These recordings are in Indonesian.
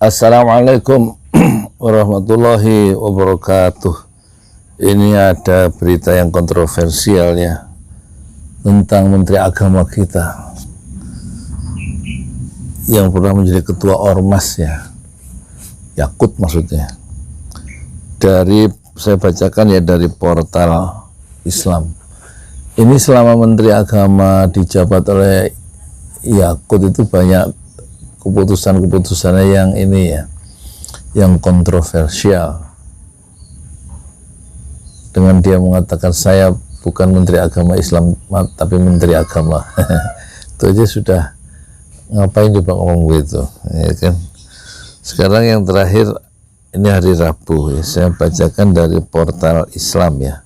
Assalamualaikum warahmatullahi wabarakatuh. Ini ada berita yang kontroversial ya, tentang Menteri Agama kita yang pernah menjadi ketua Ormas ya, Yakut maksudnya. Saya bacakan ya dari portal Islam. Ini selama Menteri Agama dijabat oleh Yakut itu banyak keputusan-keputusannya yang ini ya, yang kontroversial. Dengan dia mengatakan saya bukan Menteri Agama Islam tapi Menteri Agama. Itu aja sudah, ngapain coba ngomong begitu ya kan. Sekarang yang terakhir ini hari Rabu ya, saya bacakan dari portal Islam ya.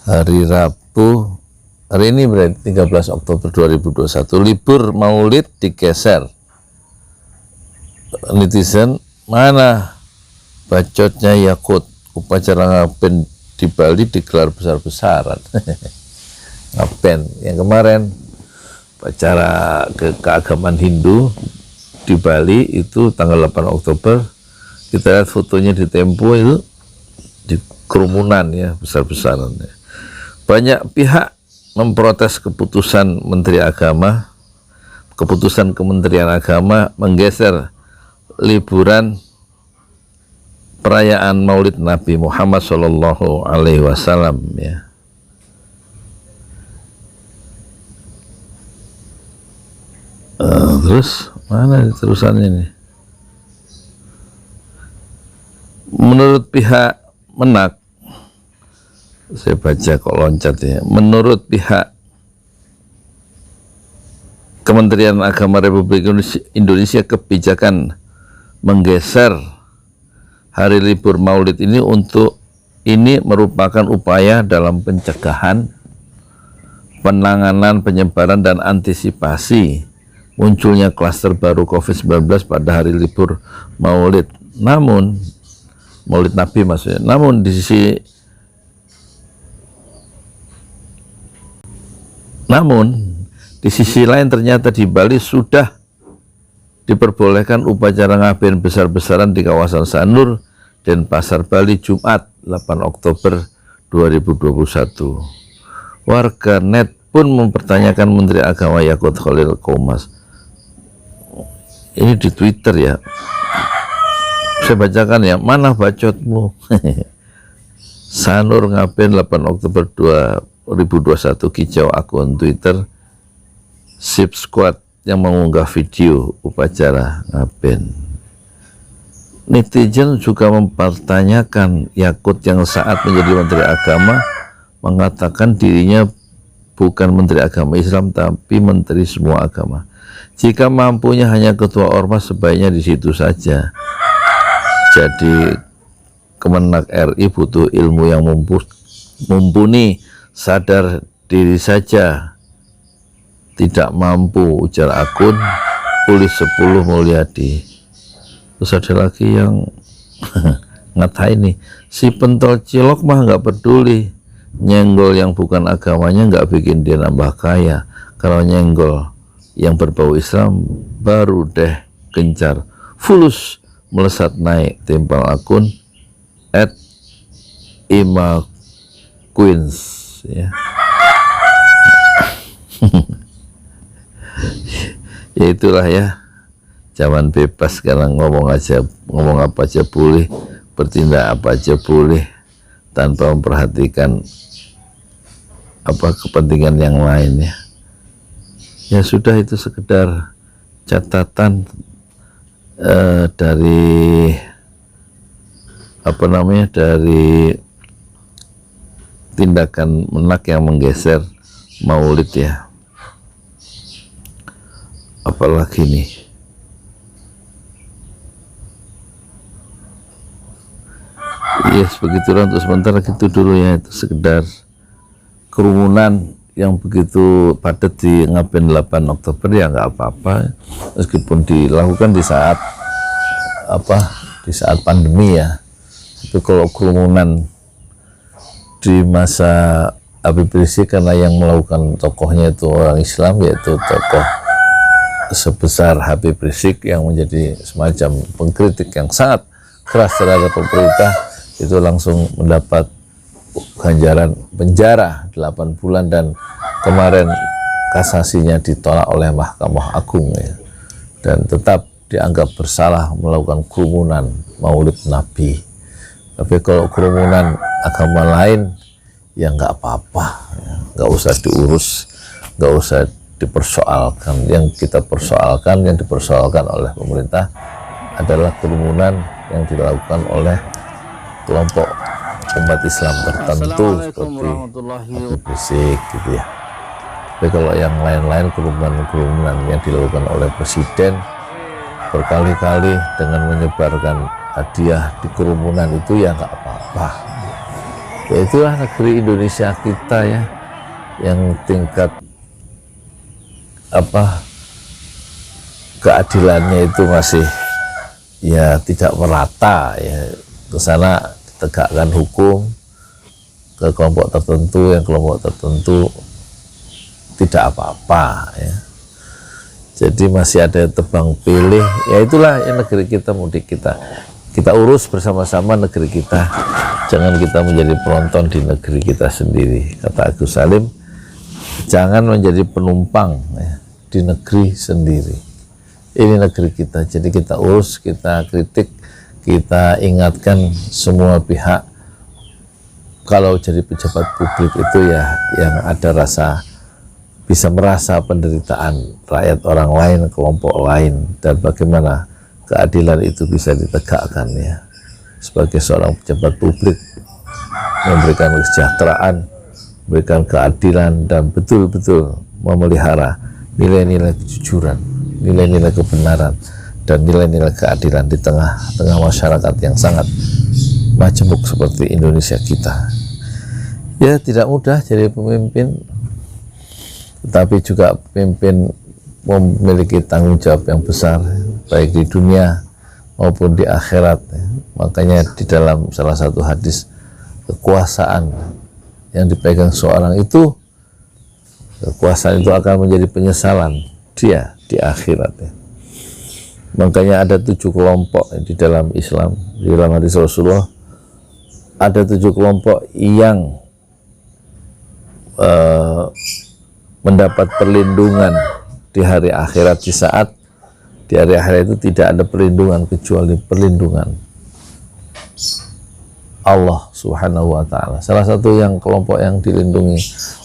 Hari Rabu, hari ini berarti 13 Oktober 2021, libur Maulid digeser. Netizen, mana bacotnya Yakut, upacara ngaben di Bali digelar besar-besaran. Ngaben yang kemarin upacara keagamaan Hindu di Bali itu tanggal 8 Oktober, kita lihat fotonya di Tempo itu di kerumunan ya, besar-besaran ya. Banyak pihak memprotes keputusan Menteri Agama, keputusan Kementerian Agama menggeser liburan perayaan Maulid Nabi Muhammad Shallallahu Alaihi Wasallam ya. Terus mana terusannya ini? Menurut pihak Menak, saya baca kok loncat ya. Menurut pihak Kementerian Agama Republik Indonesia, kebijakan menggeser hari libur Maulid ini merupakan upaya dalam pencegahan, penanganan, penyebaran dan antisipasi munculnya klaster baru COVID-19 pada hari libur Maulid. Namun Maulid Nabi maksudnya. Namun di sisi lain ternyata di Bali sudah diperbolehkan upacara ngaben besar-besaran di kawasan Sanur dan Pasar Bali Jumat 8 Oktober 2021. Warga net pun mempertanyakan Menteri Agama Yakut Khalil Qomas. Ini di Twitter ya. Saya bacakan ya, mana bacotmu? Sanur ngaben 8 Oktober 2021, kicau akun Twitter Sip Squad yang mengunggah video upacara ngaben. Netizen juga mempertanyakan Yakut yang saat menjadi Menteri Agama mengatakan dirinya bukan Menteri Agama Islam tapi Menteri semua agama. Jika mampunya hanya ketua Ormas, sebaiknya di situ saja. Jadi Kemenak RI butuh ilmu yang mumpuni, sadar diri saja tidak mampu, ujar akun Pulis 10 Mulyadi. Terus ada lagi yang ngatain nih, si pentol cilok mah nggak peduli, nyenggol yang bukan agamanya nggak bikin dia nambah kaya. Kalau nyenggol yang berbau Islam baru deh gencar. Fulus melesat naik, timpal akun @ima_queens ya. Ya itulah ya, zaman bebas sekarang, ngomong apa aja boleh, bertindak apa aja boleh tanpa memperhatikan apa kepentingan yang lain ya. Ya sudah, itu sekedar catatan dari dari tindakan Menak yang menggeser Maulid ya. Apalagi nih, yes, begitulah untuk sementara, gitu dulu ya. Itu sekedar kerumunan yang begitu padat di ngaben 8 Oktober ya, nggak apa-apa meskipun dilakukan di saat pandemi ya. Tapi kalau kerumunan di masa Habib Rizik, karena yang melakukan tokohnya itu orang Islam, yaitu tokoh sebesar Habib Rizik yang menjadi semacam pengkritik yang sangat keras terhadap pemerintah, itu langsung mendapat ganjaran penjara 8 bulan dan kemarin kasasinya ditolak oleh Mahkamah Agung ya. Dan tetap dianggap bersalah melakukan kerumunan Maulid Nabi. Tapi kalau kerumunan agama lain ya nggak apa-apa ya. Nggak usah diurus, nggak usah dipersoalkan. Yang kita persoalkan, yang dipersoalkan oleh pemerintah adalah kerumunan yang dilakukan oleh kelompok umat Islam tertentu seperti Habib Rizik gitu ya. Tapi kalau yang lain-lain, kerumunan yang dilakukan oleh presiden berkali-kali dengan menyebarkan hadiah di kerumunan itu ya nggak apa-apa. Ya itulah negeri Indonesia kita ya, yang tingkat keadilannya itu masih ya tidak merata ya. Ke sana ditegakkan hukum, ke kelompok tertentu, yang kelompok tertentu tidak apa-apa ya. Jadi masih ada tebang pilih, ya itulah ya negeri kita, mudik kita urus bersama-sama negeri kita, jangan kita menjadi penonton di negeri kita sendiri. Kata Agus Salim, jangan menjadi penumpang ya, di negeri sendiri. Ini negeri kita, jadi kita urus, kita kritik, kita ingatkan semua pihak. Kalau jadi pejabat publik itu ya yang ada rasa, bisa merasa penderitaan rakyat orang lain, kelompok lain, dan bagaimana keadilan itu bisa ditegakkan ya. Sebagai seorang pejabat publik, memberikan kesejahteraan, memberikan keadilan, dan betul-betul memelihara nilai-nilai kejujuran, nilai-nilai kebenaran, dan nilai-nilai keadilan di tengah-tengah masyarakat yang sangat majemuk seperti Indonesia kita. Ya tidak mudah jadi pemimpin, tetapi juga pemimpin memiliki tanggung jawab yang besar, baik di dunia maupun di akhirat. Makanya di dalam salah satu hadis, kekuasaan yang dipegang seorang itu, kekuasaan itu akan menjadi penyesalan dia di akhirat ya. Makanya ada 7 kelompok di dalam Islam, di dalam hadis Rasulullah ada 7 kelompok yang mendapat perlindungan di hari akhirat, di saat di hari akhirat itu tidak ada perlindungan kecuali perlindungan Allah Subhanahu wa Ta'ala. Salah satu yang kelompok yang dilindungi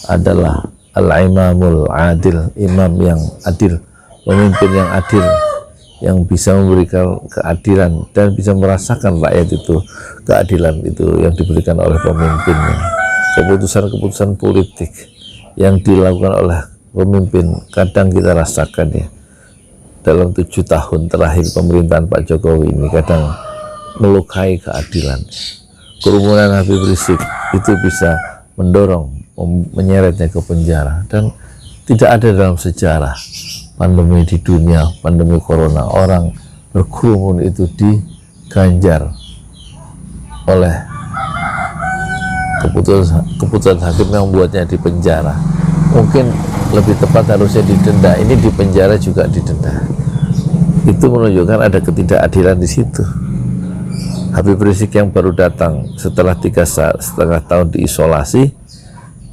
adalah al-imamul adil, imam yang adil, pemimpin yang adil, yang bisa memberikan keadilan dan bisa merasakan rakyat itu keadilan itu yang diberikan oleh pemimpinnya. Keputusan-keputusan politik yang dilakukan oleh pemimpin kadang kita rasakan ya, dalam 7 tahun terakhir pemerintahan Pak Jokowi ini kadang melukai keadilan. Kerumunan Habib Rizik itu bisa mendorong, menyeretnya ke penjara, dan tidak ada dalam sejarah pandemi di dunia, pandemi corona, orang berkerumun itu diganjar oleh keputusan hakim yang membuatnya di penjara. Mungkin lebih tepat harusnya didenda, ini di penjara juga didenda. Itu menunjukkan ada ketidakadilan di situ. Habib Rizik yang baru datang setelah 3,5 tahun diisolasi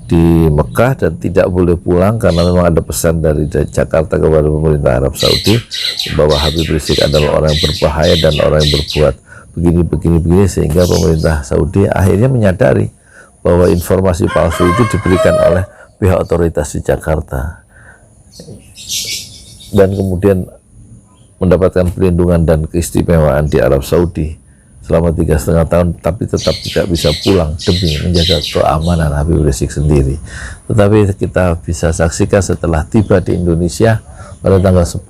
di Mekah dan tidak boleh pulang karena memang ada pesan dari Jakarta kepada pemerintah Arab Saudi bahwa Habib Rizik adalah orang yang berbahaya dan orang yang berbuat begini, sehingga pemerintah Saudi akhirnya menyadari bahwa informasi palsu itu diberikan oleh pihak otoritas di Jakarta dan kemudian mendapatkan perlindungan dan keistimewaan di Arab Saudi selama 3,5 tahun, tapi tetap tidak bisa pulang demi menjaga keamanan Habib Rizik sendiri. Tetapi kita bisa saksikan setelah tiba di Indonesia pada tanggal 10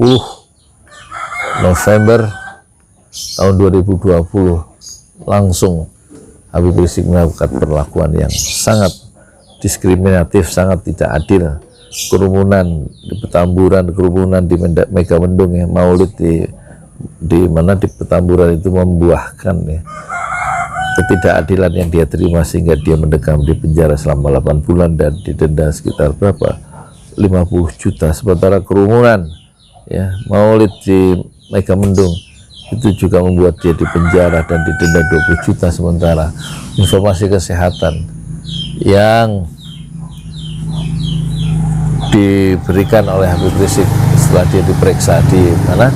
November tahun 2020, langsung Habib Rizik melakukan perlakuan yang sangat diskriminatif, sangat tidak adil. Kerumunan di Petamburan, kerumunan di Megamendung ya, Maulid di mana di Petamburan itu membuahkan ya, ketidakadilan yang dia terima sehingga dia mendekam di penjara selama 8 bulan dan didenda sekitar berapa? 50 juta. Sementara kerumunan ya, Maulid di Megamendung itu juga membuat dia dipenjara dan didenda 20 juta. Sementara informasi kesehatan yang diberikan oleh Habib Rizik setelah dia diperiksa di mana,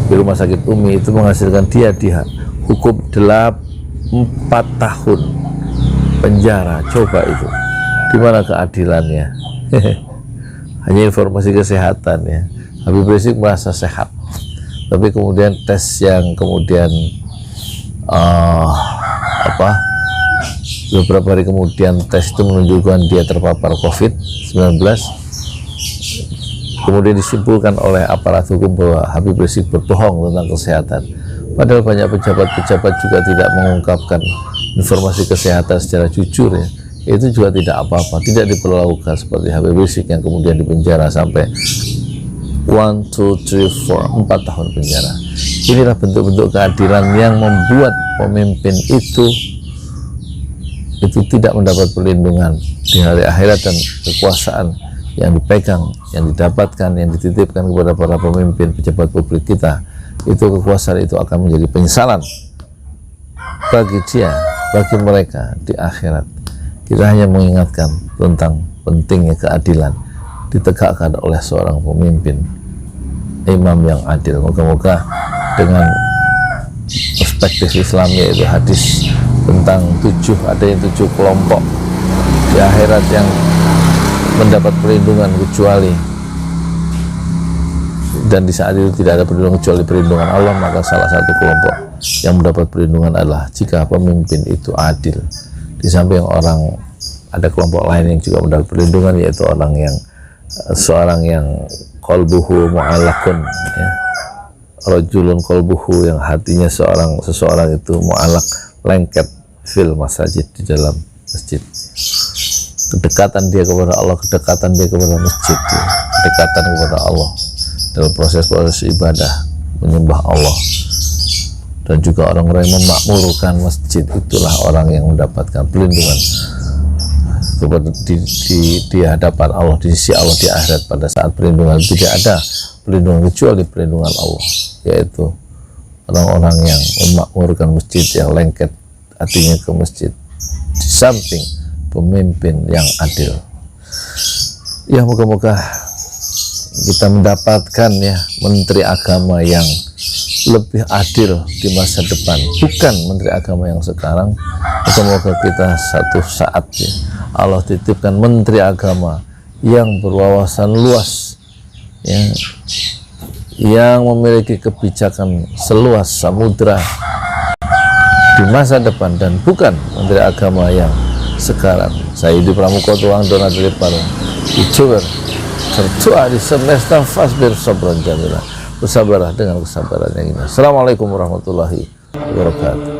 di rumah sakit Umi, itu menghasilkan dia dihukum 4 tahun penjara. Coba itu, di mana keadilannya? Hanya informasi kesehatan ya. Habib Rizik merasa sehat, tapi kemudian tes yang kemudian beberapa hari kemudian tes itu menunjukkan dia terpapar COVID-19. Kemudian disimpulkan oleh aparat hukum bahwa Habib Rizik berbohong tentang kesehatan. Padahal banyak pejabat-pejabat juga tidak mengungkapkan informasi kesehatan secara jujur ya. Itu juga tidak apa-apa, tidak diperlakukan seperti Habib Rizik yang kemudian dipenjara sampai 1, 2, 3, 4 tahun penjara. Inilah bentuk-bentuk keadilan yang membuat pemimpin itu tidak mendapat perlindungan di hari akhirat, dan kekuasaan yang dipegang, yang didapatkan, yang dititipkan kepada para pemimpin pejabat publik kita, itu kekuasaan itu akan menjadi penyesalan bagi dia, bagi mereka di akhirat. Kita hanya mengingatkan tentang pentingnya keadilan ditegakkan oleh seorang pemimpin, imam yang adil. Moga-moga dengan perspektif Islam, yaitu hadis tentang adanya 7 kelompok di akhirat yang mendapat perlindungan kecuali, dan di saat itu tidak ada perlindungan kecuali perlindungan Allah, maka salah satu kelompok yang mendapat perlindungan adalah jika pemimpin itu adil. Di samping orang, ada kelompok lain yang juga mendapat perlindungan, yaitu orang yang seorang yang qalbuhu mu'allakun ya, rajulun qalbuhu, yang hatinya seseorang itu mu'allak, lengket fil masajid, di dalam masjid. Kedekatan dia kepada Allah, kedekatan dia kepada masjid ya, kedekatan kepada Allah dalam proses-proses ibadah menyembah Allah, dan juga orang-orang yang memakmurkan masjid, itulah orang yang mendapatkan perlindungan di hadapan Allah, di sisi Allah di akhirat. Pada saat perlindungan, tidak ada perlindungan kecuali perlindungan Allah, yaitu orang-orang yang memakmurkan masjid, yang lengket hatinya ke masjid, di samping pemimpin yang adil. Ya, moga-moga kita mendapatkan ya menteri agama yang lebih adil di masa depan, bukan menteri agama yang sekarang. Moga-moga kita satu saat ya, Allah titipkan menteri agama yang berwawasan luas ya, yang memiliki kebijakan seluas samudra di masa depan, dan bukan menteri agama yang sekarang. Saya Yudi Pramuko, Tuang Donat dari Palu, youtuber tertua di semesta Fasbir Sabran Jamila. Bersabarlah dengan kesabaran yang ini. Assalamualaikum warahmatullahi wabarakatuh.